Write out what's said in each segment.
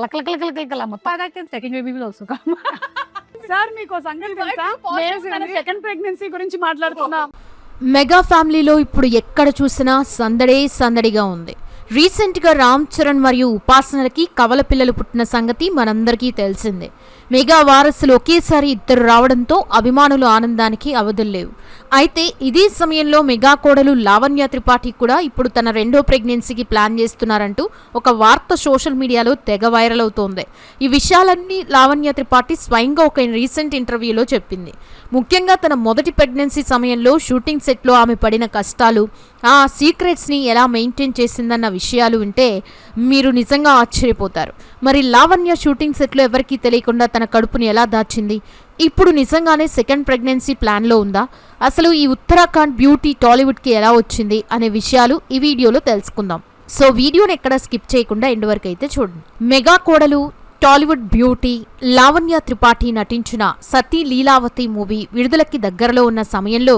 Second baby will also come. Sir మీకు సంగతి తెలుసా, సెకండ్ ప్రెగ్నెన్సీ గురించి మాట్లాడుతున్నాం. మెగా ఫ్యామిలీలో ఇప్పుడు ఎక్కడ చూసినా సందడిగా ఉంది. రీసెంట్గా రామ్ చరణ్ మరియు ఉపాసనలకి కవల పిల్లలు పుట్టిన సంగతి మనందరికీ తెలిసిందే. మెగా వారసులు ఒకేసారి ఇద్దరు రావడంతో అభిమానుల ఆనందానికి అవధుల్లేవు. అయితే ఇదే సమయంలో మెగా కోడలు లావణ్య త్రిపాఠి కూడా ఇప్పుడు తన రెండో ప్రెగ్నెన్సీకి ప్లాన్ చేస్తున్నారంటూ ఒక వార్త సోషల్ మీడియాలో తెగ వైరల్ అవుతోంది. ఈ విషయాలన్నీ లావణ్య త్రిపాఠి స్వయంగా ఒక రీసెంట్ ఇంటర్వ్యూలో చెప్పింది. ముఖ్యంగా తన మొదటి ప్రెగ్నెన్సీ సమయంలో షూటింగ్ సెట్లో ఆమె పడిన కష్టాలు, ఆ సీక్రెట్స్ని ఎలా మెయింటైన్ చేసిందన్న విషయాలు వింటే మీరు నిజంగా ఆశ్చర్యపోతారు. మరి లావణ్య షూటింగ్ సెట్లో ఎవరికీ తెలియకుండా తన కడుపుని ఎలా దాచింది? ఇప్పుడు నిజంగానే సెకండ్ ప్రెగ్నెన్సీ ప్లాన్లో ఉందా? అసలు ఈ ఉత్తరాఖండ్ బ్యూటీ టాలీవుడ్కి ఎలా వచ్చింది అనే విషయాలు ఈ వీడియోలో తెలుసుకుందాం. సో వీడియోని ఎక్కడ స్కిప్ చేయకుండా ఎండ్ వరకు అయితే చూడండి. మెగా కోడలు టాలీవుడ్ బ్యూటీ లావణ్య త్రిపాఠి నటించిన సతీ లీలావతి మూవీ విడుదలకి దగ్గరలో ఉన్న సమయంలో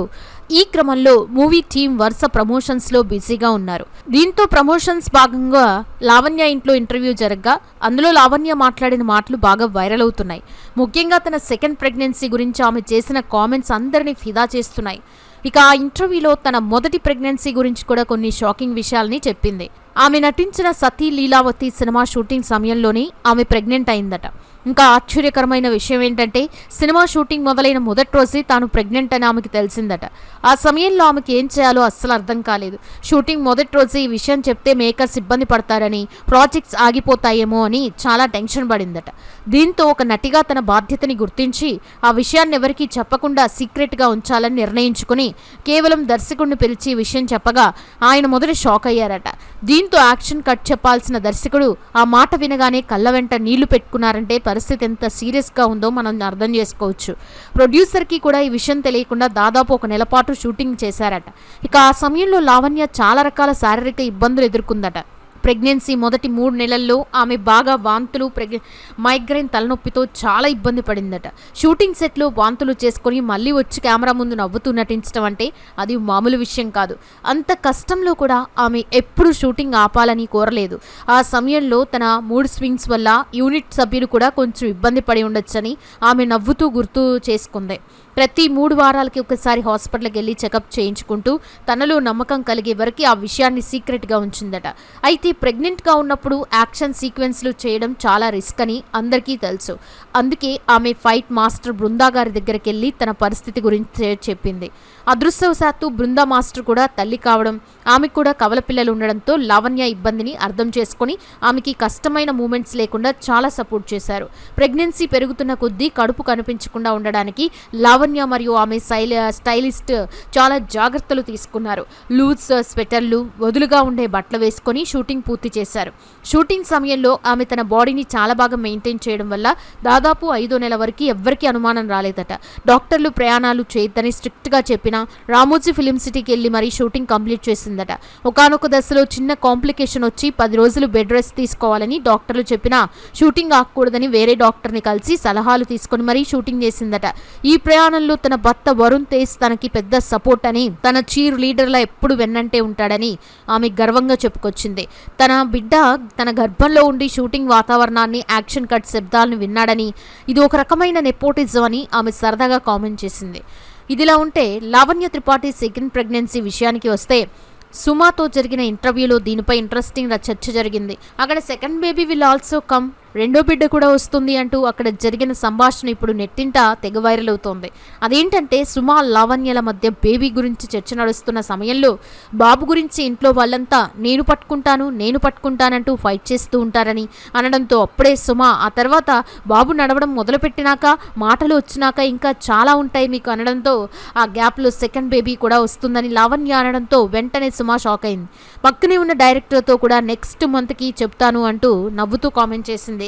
ఈ క్రమంలో మూవీ టీం వరుస ప్రమోషన్స్లో బిజీగా ఉన్నారు. దీంతో ప్రమోషన్స్ భాగంగా లావణ్య ఇంట్లో ఇంటర్వ్యూ జరగ్గా అందులో లావణ్య మాట్లాడిన మాటలు బాగా వైరల్ అవుతున్నాయి. ముఖ్యంగా తన సెకండ్ ప్రెగ్నెన్సీ గురించి ఆమె చేసిన కామెంట్స్ అందరినీ ఫిదా చేస్తున్నాయి. ఇక ఆ ఇంటర్వ్యూలో తన మొదటి ప్రెగ్నెన్సీ గురించి కూడా కొన్ని షాకింగ్ విషయాల్ని చెప్పింది. ఆమె నటించిన సతీ లీలావతి సినిమా షూటింగ్ సమయంలోనే ఆమె ప్రెగ్నెంట్ అయిందట. ఇంకా ఆశ్చర్యకరమైన విషయం ఏంటంటే సినిమా షూటింగ్ మొదలైన మొదటి రోజే తాను ప్రెగ్నెంట్ అని ఆమెకి తెలిసిందట. ఆ సమయంలో ఆమెకి ఏం చేయాలో అస్సలు అర్థం కాలేదు. షూటింగ్ మొదటి రోజే ఈ విషయం చెప్తే మేకర్స్ ఇబ్బంది పడతారని, ప్రాజెక్ట్స్ ఆగిపోతాయేమో అని చాలా టెన్షన్ పడిందట. దీంతో ఒక నటిగా తన బాధ్యతని గుర్తించి ఆ విషయాన్ని ఎవరికీ చెప్పకుండా సీక్రెట్గా ఉంచాలని నిర్ణయించుకుని కేవలం దర్శకుడిని పిలిచి ఈ విషయం చెప్పగా ఆయన మొదట షాక్ అయ్యారట. దీంతో యాక్షన్ కట్ చెప్పాల్సిన దర్శకుడు ఆ మాట వినగానే కళ్ళ వెంట నీళ్లు పెట్టుకున్నారంటే పరిస్థితి ఎంత సీరియస్గా ఉందో మనం అర్థం చేసుకోవచ్చు. ప్రొడ్యూసర్కి కూడా ఈ విషయం తెలియకుండా దాదాపు ఒక నెల పాటు షూటింగ్ చేశారట. ఇక ఆ సమయంలో లావణ్య చాలా రకాల శారీరక ఇబ్బందులు ఎదుర్కొందట. ప్రెగ్నెన్సీ మొదటి 3 నెలల్లో ఆమె బాగా వాంతులు, మైగ్రేన్, తలనొప్పితో చాలా ఇబ్బంది పడిందట. షూటింగ్ సెట్లో వాంతులు చేసుకొని మళ్ళీ వచ్చి కెమెరా ముందు నవ్వుతూ నటించడం అంటే అది మామూలు విషయం కాదు. అంత కష్టంలో కూడా ఆమె ఎప్పుడు షూటింగ్ ఆపాలని కోరలేదు. ఆ సమయంలో తన మూడ్ స్వింగ్స్ వల్ల యూనిట్ సభ్యులు కూడా కొంచెం ఇబ్బంది పడి ఉండొచ్చని ఆమె నవ్వుతూ గుర్తు చేసుకుంది. ప్రతి 3 వారాలకి ఒకసారి హాస్పిటల్కి వెళ్ళి చెకప్ చేయించుకుంటూ తనలో నమ్మకం కలిగే వరకు ఆ విషయాన్ని సీక్రెట్గా ఉంచిందట. అయితే ప్రెగ్నెంట్గా ఉన్నప్పుడు యాక్షన్ సీక్వెన్స్లు చేయడం చాలా రిస్క్ అని అందరికీ తెలుసు. అందుకే ఆమె ఫైట్ మాస్టర్ బృందా గారి దగ్గరికి వెళ్ళి తన పరిస్థితి గురించి చెప్పింది. అదృష్టవశాత్తు బృందా మాస్టర్ కూడా తల్లి కావడం, ఆమెకు కూడా కవల పిల్లలు ఉండడంతో లావణ్య ఇబ్బందిని అర్థం చేసుకుని ఆమెకి కష్టమైన మూమెంట్స్ లేకుండా చాలా సపోర్ట్ చేశారు. ప్రెగ్నెన్సీ పెరుగుతున్న కొద్దీ కడుపు కనిపించకుండా ఉండడానికి లావణ్య మరియు ఆమె స్టైలిస్ట్ చాలా జాగ్రత్తలు తీసుకున్నారు. లూజ్ స్వెటర్లు, వదులుగా ఉండే బట్టలు వేసుకొని షూటింగ్ పూర్తి చేశారు. షూటింగ్ సమయంలో ఆమె తన బాడీని చాలా బాగా మెయింటైన్ చేయడం వల్ల దాదాపు 5వ నెల వరకు ఎవ్వరికీ అనుమానం రాలేదట. డాక్టర్లు ప్రయాణాలు చేయొద్దని స్ట్రిక్ట్గా చెప్పినా రామోజీ ఫిలిం సిటీకి వెళ్ళి మరీ షూటింగ్ కంప్లీట్ చేసిందట. ఒకానొక దశలో చిన్న కాంప్లికేషన్ వచ్చి 10 రోజులు బెడ్ రెస్ట్ తీసుకోవాలని డాక్టర్లు చెప్పినా షూటింగ్ ఆగకూడదని వేరే డాక్టర్ని కలిసి సలహాలు తీసుకొని మరీ షూటింగ్ చేసిందట. ఈ ప్రయాణంలో తన భర్త వరుణ్ తేజ్ తనకి పెద్ద సపోర్ట్ అని, తన చీర్ లీడర్లా ఎప్పుడు వెన్నంటే ఉంటాడని ఆమె గర్వంగా చెప్పుకొచ్చింది. తన బిడ్డ తన గర్భంలో ఉండి షూటింగ్ వాతావరణాన్ని, యాక్షన్ కట్ శబ్దాలను విన్నాడని, ఇది ఒక రకమైన నెపోటిజం అని ఆమె సరదాగా కామెంట్ చేసింది. ఇదిలా ఉంటే లావణ్య త్రిపాఠి సెకండ్ ప్రెగ్నెన్సీ విషయానికి వస్తే సుమాతో జరిగిన ఇంటర్వ్యూలో దీనిపై ఇంట్రెస్టింగ్ చర్చ జరిగింది. అక్కడ second baby will also come, రెండో బిడ్డ కూడా వస్తుంది అంటూ అక్కడ జరిగిన సంభాషణ ఇప్పుడు నెట్టింట తెగ వైరల్ అవుతోంది. అదేంటంటే సుమా లావణ్యల మధ్య బేబీ గురించి చర్చ నడుస్తున్న సమయంలో బాబు గురించి ఇంట్లో వాళ్ళంతా నేను పట్టుకుంటానంటూ ఫైట్ చేస్తూ ఉంటారని అనడంతో అప్పుడే సుమా ఆ తర్వాత బాబు నడవడం మొదలుపెట్టినాక, మాటలు వచ్చినాక ఇంకా చాలా ఉంటాయి మీకు అనడంతో ఆ గ్యాప్లో సెకండ్ బేబీ కూడా వస్తుందని లావణ్య అనడంతో వెంటనే సుమా షాక్ అయింది. పక్కనే ఉన్న డైరెక్టర్తో కూడా నెక్స్ట్ మంత్కి చెప్తాను అంటూ నవ్వుతూ కామెంట్ చేసింది.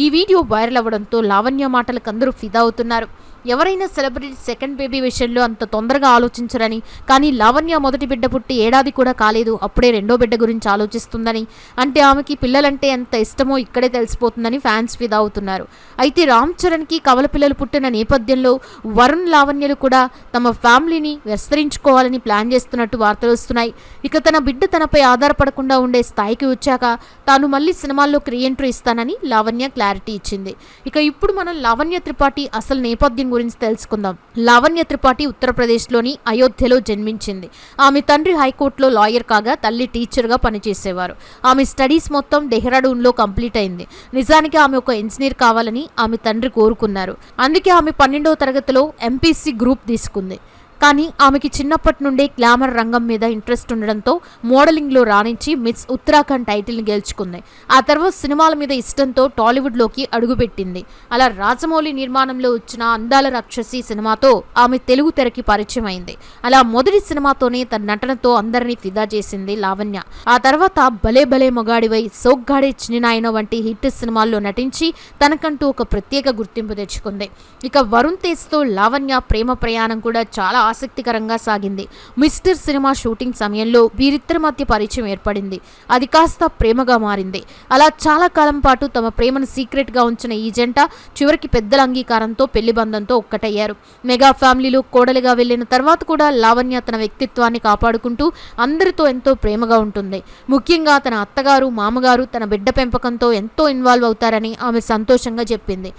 ఈ వీడియో వైరల్ అవ్వడంతో లావణ్య మాటలకు అందరూ ఫిదా అవుతున్నారు. ఎవరైనా సెలబ్రిటీ సెకండ్ బేబీ విషయంలో అంత తొందరగా ఆలోచించరని, కానీ లావణ్య మొదటి బిడ్డ పుట్టి ఏడాది కూడా కాలేదు, అప్పుడే రెండో బిడ్డ గురించి ఆలోచిస్తుందని, అంటే ఆమెకి పిల్లలంటే ఎంత ఇష్టమో ఇక్కడే తెలిసిపోతుందని ఫ్యాన్స్ ఫిదా అవుతున్నారు. అయితే రామ్ చరణ్కి కవల పిల్లలు పుట్టిన నేపథ్యంలో వరుణ్ లావణ్యలు కూడా తమ ఫ్యామిలీని విస్తరించుకోవాలని ప్లాన్ చేస్తున్నట్టు వార్తలు వస్తున్నాయి. ఇక తన బిడ్డ తనపై ఆధారపడకుండా ఉండే స్థాయికి వచ్చాక తాను మళ్ళీ సినిమాల్లోకి రీఎంట్రీ ఇస్తానని లావణ్య క్లారిటీ ఇచ్చింది. ఇక ఇప్పుడు మనం లావణ్య త్రిపాఠి అసలు నేపథ్యం గురించి తెలుసుకుందాం. లావణ్య త్రిపాఠి ఉత్తరప్రదేశ్లోని అయోధ్యలో జన్మించింది. ఆమె తండ్రి హైకోర్టులో లాయర్ కాగా తల్లి టీచర్గా పనిచేసేవారు. ఆమె స్టడీస్ మొత్తం డెహ్రాడూన్లో కంప్లీట్ అయింది. నిజానికి ఆమె ఒక ఇంజనీర్ కావాలని ఆమె తండ్రి కోరుకున్నారు. అందుకే ఆమె 12వ తరగతిలో ఎంపీసీ గ్రూప్ తీసుకుంది. కానీ ఆమెకి చిన్నప్పటి నుండే గ్లామర్ రంగం మీద ఇంట్రెస్ట్ ఉండడంతో మోడలింగ్లో రాణించి మిస్ ఉత్తరాఖండ్ టైటిల్ని గెలుచుకుంది. ఆ తర్వాత సినిమాల మీద ఇష్టంతో టాలీవుడ్లోకి అడుగుపెట్టింది. అలా రాజమౌళి నిర్మాణంలో వచ్చిన అందాల రాక్షసి సినిమాతో ఆమె తెలుగు తెరకి పరిచయం అయింది. అలా మొదటి సినిమాతోనే తన నటనతో అందరినీ ఫిదా చేసింది లావణ్య. ఆ తర్వాత భలే భలే మొగాడివై, సోగ్గాడే చిన్నినాయన వంటి హిట్ సినిమాల్లో నటించి తనకంటూ ఒక ప్రత్యేక గుర్తింపు తెచ్చుకుంది. ఇక వరుణ్ తేజ్తో లావణ్య ప్రేమ ప్రయాణం కూడా చాలా ఆసక్తికరంగా సాగింది. మిస్టర్ సినిమా షూటింగ్ సమయంలో వీరిద్దరి మధ్య పరిచయం ఏర్పడింది. అది కాస్త ప్రేమగా మారింది. అలా చాలా కాలం పాటు తమ ప్రేమను సీక్రెట్ గా ఉంచిన ఈ జంట చివరికి పెద్దల అంగీకారంతో పెళ్లి బంధంతో ఒక్కటయ్యారు. మెగా ఫ్యామిలీలో కోడలిగా వెళ్లిన తర్వాత కూడా లావణ్య తన వ్యక్తిత్వాన్ని కాపాడుకుంటూ అందరితో ఎంతో ప్రేమగా ఉంటుంది. ముఖ్యంగా తన అత్తగారు, మామగారు తన బిడ్డ పెంపకంతో ఎంతో ఇన్వాల్వ్ అవుతారని ఆమె సంతోషంగా చెప్పింది.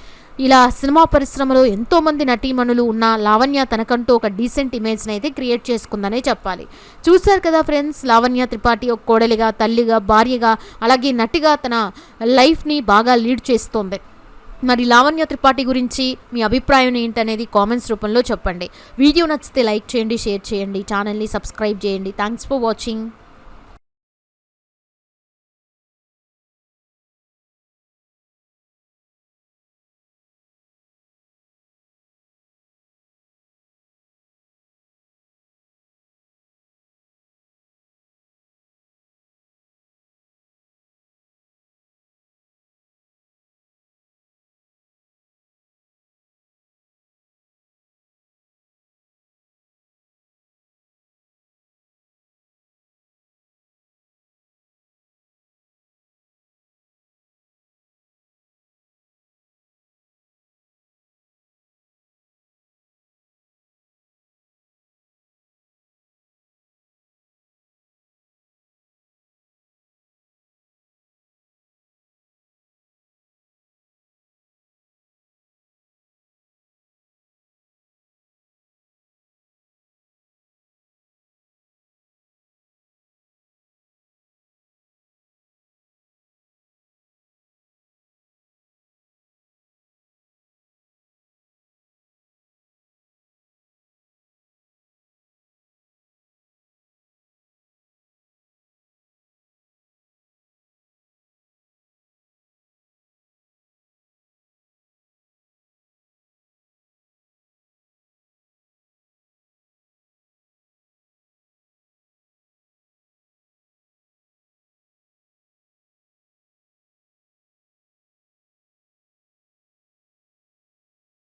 ఇలా సినిమా పరిశ్రమలో ఎంతో మంది నటీమణులు ఉన్న లావణ్య తనకంటూ ఒక డీసెంట్ ఇమేజ్ని అయితే క్రియేట్ చేసుకుందనే చెప్పాలి. చూశారు కదా ఫ్రెండ్స్, లావణ్య త్రిపాఠి ఒక కోడలిగా, తల్లిగా, భార్యగా, అలాగే నటిగా తన లైఫ్ని బాగా లీడ్ చేస్తోంది. మరి లావణ్య త్రిపాఠి గురించి మీ అభిప్రాయం ఏంటనేది కామెంట్స్ రూపంలో చెప్పండి. వీడియో నచ్చితే లైక్ చేయండి, షేర్ చేయండి, ఛానల్ని సబ్స్క్రైబ్ చేయండి. Thanks for watching.